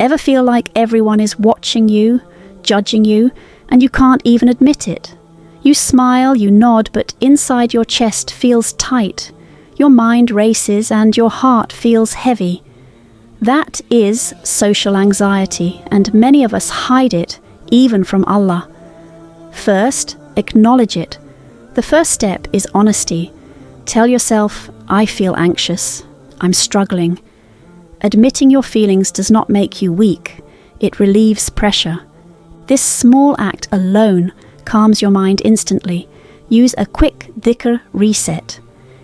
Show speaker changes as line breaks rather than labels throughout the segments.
Ever feel like everyone is watching you, judging you, and you can't even admit it? You smile, you nod, but inside your chest feels tight. Your mind races and your heart feels heavy. That is social anxiety, and many of us hide it, even from Allah. First, acknowledge it. The first step is honesty. Tell yourself, I feel anxious. I'm struggling. Admitting your feelings does not make you weak. It relieves pressure. This small act alone calms your mind instantly. Use a quick dhikr reset.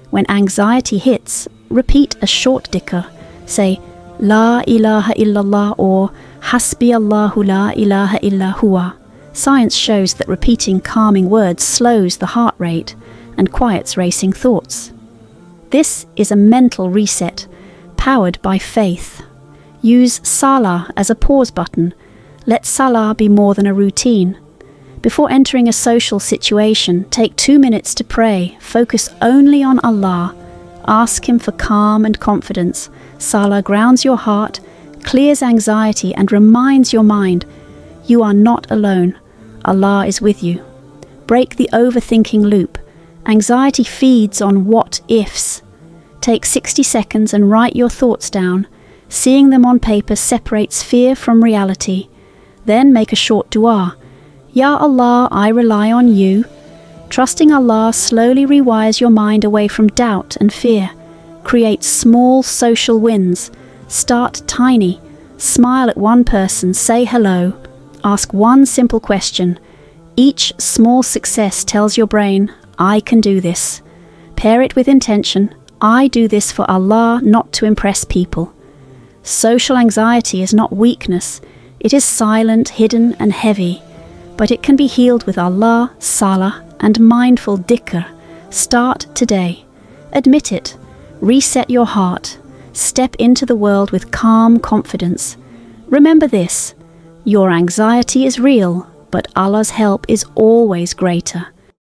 When anxiety hits, repeat a short dhikr. Say, La ilaha illallah or Hasbi Allahu la ilaha illa huwa. Science shows that repeating calming words slows the heart rate and quiets racing thoughts. This is a mental reset, powered by faith. Use Salah as a pause button. Let Salah be more than a routine. Before entering a social situation, take 2 minutes to pray. Focus only on Allah. Ask Him for calm and confidence. Salah grounds your heart, clears anxiety, and reminds your mind, you are not alone. Allah is with you. Break the overthinking loop. Anxiety feeds on what-ifs. Take 60 seconds and write your thoughts down. Seeing them on paper separates fear from reality. Then make a short dua. Ya Allah, I rely on you. Trusting Allah slowly rewires your mind away from doubt and fear. Create small social wins. Start tiny. Smile at one person, say hello. Ask one simple question. Each small success tells your brain, I can do this. Pair it with intention. I do this for Allah, not to impress people. Social anxiety is not weakness. It is silent, hidden, and heavy. But it can be healed with Allah, Salah, and mindful dhikr. Start today. Admit it. Reset your heart. Step into the world with calm confidence. Remember this. Your anxiety is real, but Allah's help is always greater.